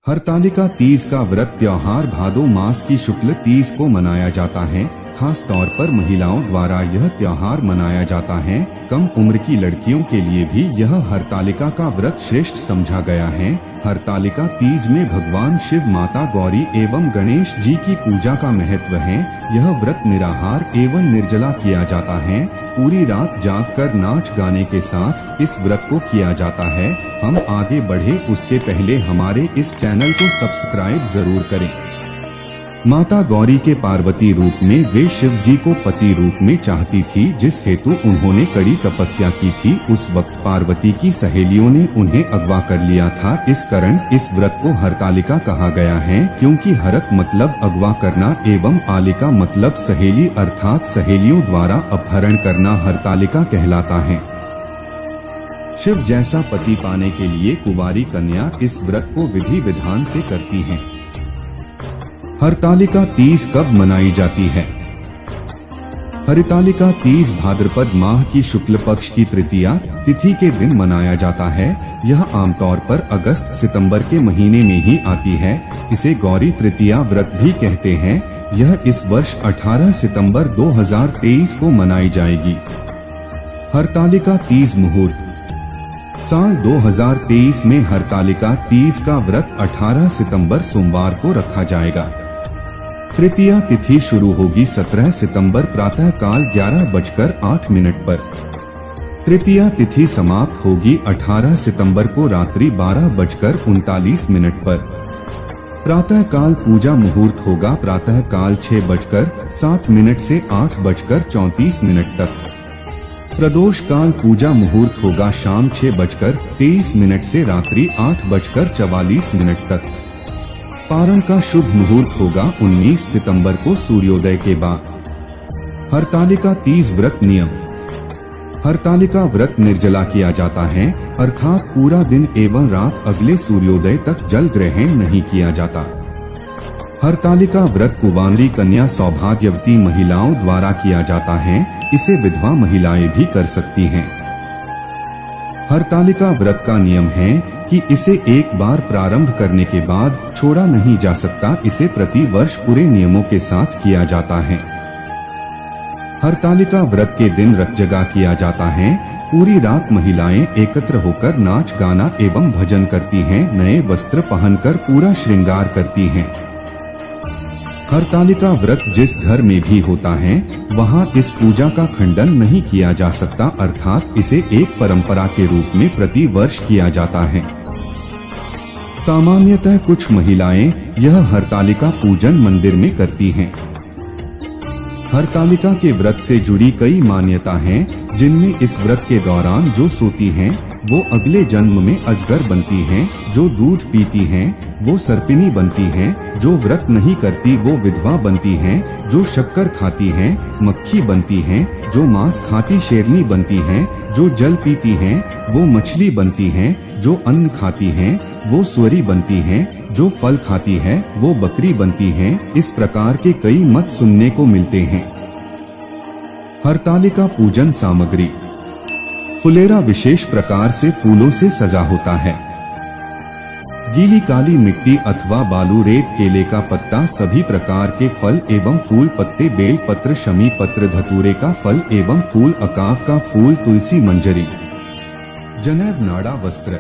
हरतालिका तीज का व्रत त्योहार भादो मास की शुक्ल तीज को मनाया जाता है। खास तौर पर महिलाओं द्वारा यह त्योहार मनाया जाता है। कम उम्र की लड़कियों के लिए भी यह हरतालिका का व्रत श्रेष्ठ समझा गया है। हरतालिका तीज में भगवान शिव, माता गौरी एवं गणेश जी की पूजा का महत्व है। यह व्रत निराहार एवं निर्जला किया जाता है। पूरी रात जागकर नाच गाने के साथ इस व्रत को किया जाता है। हम आगे बढ़े उसके पहले हमारे इस चैनल को सब्सक्राइब जरूर करें। माता गौरी के पार्वती रूप में वे शिव जी को पति रूप में चाहती थी, जिस हेतु उन्होंने कड़ी तपस्या की थी। उस वक्त पार्वती की सहेलियों ने उन्हें अगवा कर लिया था। इस कारण इस व्रत को हरतालिका कहा गया है, क्योंकि हरत मतलब अगवा करना एवं आलिका मतलब सहेली, अर्थात सहेलियों द्वारा अपहरण करना हरतालिका कहलाता है। शिव जैसा पति पाने के लिए कुंवारी कन्या इस व्रत को विधि विधान से करती है। हरतालिका तीज कब मनाई जाती है? हरतालिका तीज भाद्रपद माह की शुक्ल पक्ष की तृतीया तिथि के दिन मनाया जाता है। यह आमतौर पर अगस्त सितंबर के महीने में ही आती है। इसे गौरी तृतीया व्रत भी कहते हैं। यह इस वर्ष 18 सितंबर 2023 को मनाई जाएगी। हरतालिका तीज मुहूर्त। साल 2023 में हरतालिका तीज का व्रत 18 सितंबर सोमवार को रखा जाएगा। तृतीया तिथि शुरू होगी 17 सितंबर प्रातः काल 11:08 पर। तृतीया तिथि समाप्त होगी 18 सितंबर को रात्रि 12:39 पर। प्रातः काल पूजा मुहूर्त होगा प्रातः काल 6:07 से 8:34 तक। प्रदोष काल पूजा मुहूर्त होगा शाम 6:23 से रात्रि 8:44 तक। पारण का शुभ मुहूर्त होगा 19 सितंबर को सूर्योदय के बाद। हरतालिका तीज व्रत नियम। हरतालिका व्रत निर्जला किया जाता है, अर्थात पूरा दिन एवं रात अगले सूर्योदय तक जल ग्रहण नहीं किया जाता। हरतालिका व्रत कुंवारी कन्या सौभाग्यवती महिलाओं द्वारा किया जाता है। इसे विधवा महिलाएं भी कर सकती हैं। हरतालिका व्रत का नियम है कि इसे एक बार प्रारंभ करने के बाद छोड़ा नहीं जा सकता। इसे प्रति वर्ष पूरे नियमों के साथ किया जाता है। हरतालिका व्रत के दिन रत जगा किया जाता है। पूरी रात महिलाएं एकत्र होकर नाच गाना एवं भजन करती हैं। नए वस्त्र पहनकर पूरा श्रृंगार करती हैं। हरतालिका व्रत जिस घर में भी होता है वहां इस पूजा का खंडन नहीं किया जा सकता, अर्थात इसे एक परंपरा के रूप में प्रति वर्ष किया जाता है। सामान्यतः कुछ महिलाएं यह हरतालिका पूजन मंदिर में करती हैं। हरतालिका के व्रत से जुड़ी कई मान्यता हैं, जिनमें इस व्रत के दौरान जो सोती हैं वो अगले जन्म में अजगर बनती हैं, जो दूध पीती हैं वो सर्पिनी बनती हैं, जो व्रत नहीं करती वो विधवा बनती हैं, जो शक्कर खाती हैं मक्खी बनती हैं, जो मांस खाती शेरनी बनती हैं, जो जल पीती हैं वो मछली बनती हैं, जो अन्न खाती हैं वो सुअरी बनती हैं, जो फल खाती है वो बकरी बनती हैं। इस प्रकार के कई मत सुनने को मिलते हैं। हरतालिका पूजन सामग्री। फुलेरा विशेष प्रकार से फूलों से सजा होता है। गीली काली मिट्टी अथवा बालू, रेत, केले का पत्ता, सभी प्रकार के फल एवं फूल, पत्ते, बेल पत्र, शमी पत्र, धतूरे का फल एवं फूल, अकाव का फूल, तुलसी, मंजरी, जनेब, नाड़ा, वस्त्र।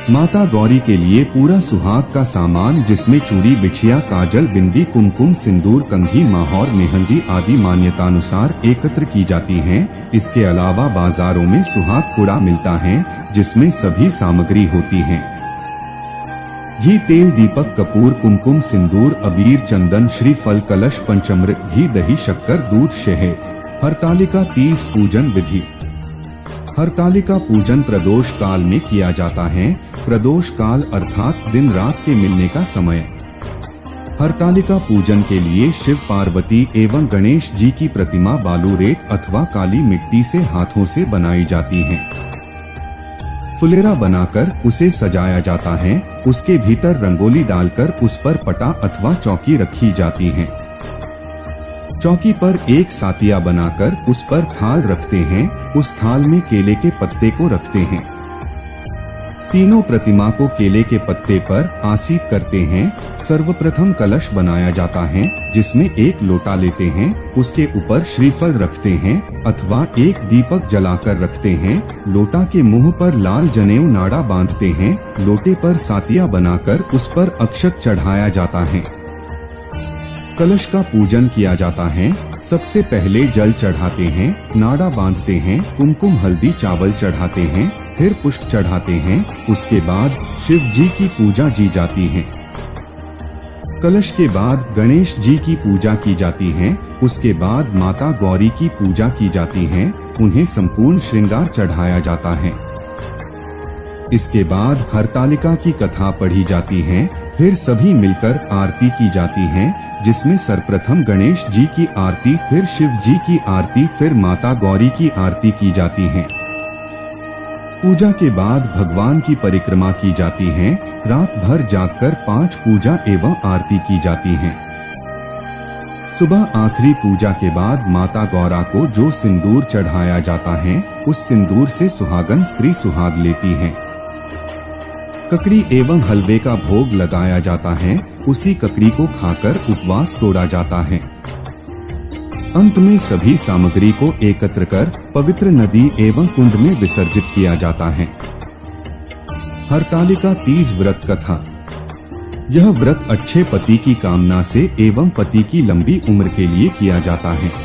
माता गौरी के लिए पूरा सुहाग का सामान, जिसमें चूड़ी, बिछिया, काजल, बिंदी, कुमकुम, सिंदूर, कंघी, माहौर, मेहंदी आदि मान्यतानुसार एकत्र की जाती हैं। इसके अलावा बाजारों में सुहाग कूड़ा मिलता है, जिसमें सभी सामग्री होती है। घी, तेल, दीपक, कपूर, कुमकुम, सिंदूर, अबीर, चंदन, श्रीफल, कलश, पंचामृत, घी, दही, शक्कर, दूध, शहद। हरतालिका तीज पूजन विधि। हरतालिका पूजन प्रदोष काल में किया जाता है। प्रदोष काल अर्थात दिन रात के मिलने का समय। हरतालिका पूजन के लिए शिव, पार्वती एवं गणेश जी की प्रतिमा बालू, रेत अथवा काली मिट्टी से हाथों से बनाई जाती है। फुलेरा बनाकर उसे सजाया जाता है। उसके भीतर रंगोली डालकर उस पर पटा अथवा चौकी रखी जाती है। चौकी पर एक सातिया बनाकर उस पर थाल रखते हैं। उस थाल में केले के पत्ते को रखते हैं। तीनों प्रतिमा को केले के पत्ते पर आसीन करते हैं। सर्वप्रथम कलश बनाया जाता है जिसमें एक लोटा लेते हैं, उसके ऊपर श्रीफल रखते हैं अथवा एक दीपक जलाकर रखते हैं। लोटा के मुंह पर लाल जनेऊ नाड़ा बांधते हैं। लोटे पर सातिया बनाकर उस पर अक्षत चढ़ाया जाता है। कलश का पूजन किया जाता है। सबसे पहले जल चढ़ाते हैं, नाड़ा बांधते हैं, कुमकुम हल्दी चावल चढ़ाते हैं, फिर पुष्प चढ़ाते हैं। उसके बाद शिव जी की पूजा की जाती है। कलश के बाद गणेश जी की पूजा की जाती है। उसके बाद माता गौरी की पूजा की जाती है। उन्हें संपूर्ण श्रृंगार चढ़ाया जाता है। इसके बाद हरतालिका की कथा पढ़ी जाती है। फिर सभी मिलकर आरती की जाती है, जिसमें सर्वप्रथम गणेश जी की आरती, फिर शिव जी की आरती, फिर माता गौरी की आरती की जाती है। पूजा के बाद भगवान की परिक्रमा की जाती है। रात भर जागकर 5 पूजा एवं आरती की जाती है। सुबह आखिरी पूजा के बाद माता गौरा को जो सिंदूर चढ़ाया जाता है, उस सिंदूर से सुहागन स्त्री सुहाग लेती है। ककड़ी एवं हलवे का भोग लगाया जाता है। उसी ककड़ी को खाकर उपवास तोड़ा जाता है। अंत में सभी सामग्री को एकत्र कर पवित्र नदी एवं कुंड में विसर्जित किया जाता है। हरतालिका तीज व्रत कथा। यह व्रत अच्छे पति की कामना से एवं पति की लंबी उम्र के लिए किया जाता है।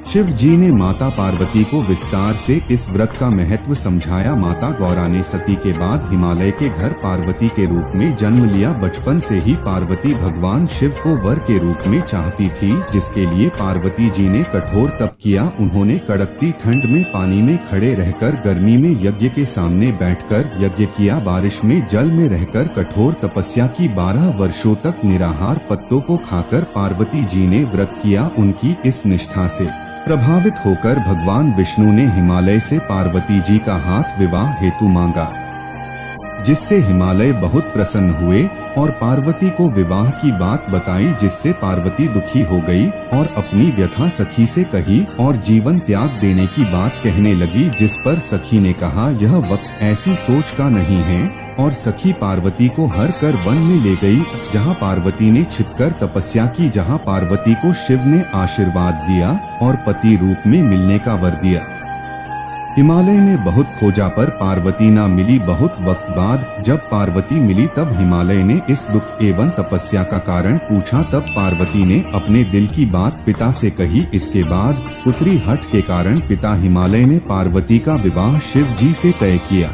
शिव जी ने माता पार्वती को विस्तार से इस व्रत का महत्व समझाया। माता गौरा ने सती के बाद हिमालय के घर पार्वती के रूप में जन्म लिया। बचपन से ही पार्वती भगवान शिव को वर के रूप में चाहती थी, जिसके लिए पार्वती जी ने कठोर तप किया। उन्होंने कड़कती ठंड में पानी में खड़े रहकर, गर्मी में यज्ञ के सामने बैठकर यज्ञ किया। बारिश में जल में रहकर कठोर तपस्या की। 12 वर्षों तक निराहार पत्तों को खाकर पार्वती जी ने व्रत किया। उनकी इस निष्ठा से प्रभावित होकर भगवान विष्णु ने हिमालय से पार्वती जी का हाथ विवाह हेतु मांगा, जिससे हिमालय बहुत प्रसन्न हुए और पार्वती को विवाह की बात बताई, जिससे पार्वती दुखी हो गई और अपनी व्यथा सखी से कही और जीवन त्याग देने की बात कहने लगी। जिस पर सखी ने कहा, यह वक्त ऐसी सोच का नहीं है, और सखी पार्वती को हर कर वन में ले गई, जहां पार्वती ने छिपकर तपस्या की, जहां पार्वती को शिव ने आशीर्वाद दिया और पति रूप में मिलने का वर दिया। हिमालय में बहुत खोजा पर पार्वती ना मिली। बहुत वक्त बाद जब पार्वती मिली, तब हिमालय ने इस दुख एवं तपस्या का कारण पूछा। तब पार्वती ने अपने दिल की बात पिता से कही। इसके बाद पुत्री हट के कारण पिता हिमालय ने पार्वती का विवाह शिव जी से तय किया।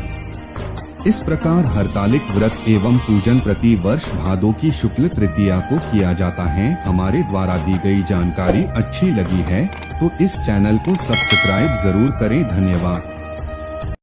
इस प्रकार हरतालिक व्रत एवं पूजन प्रति वर्ष भादों की शुक्ल तृतीया को किया जाता है। हमारे द्वारा दी गई जानकारी अच्छी लगी है तो इस चैनल को सब्सक्राइब जरूर करें। धन्यवाद।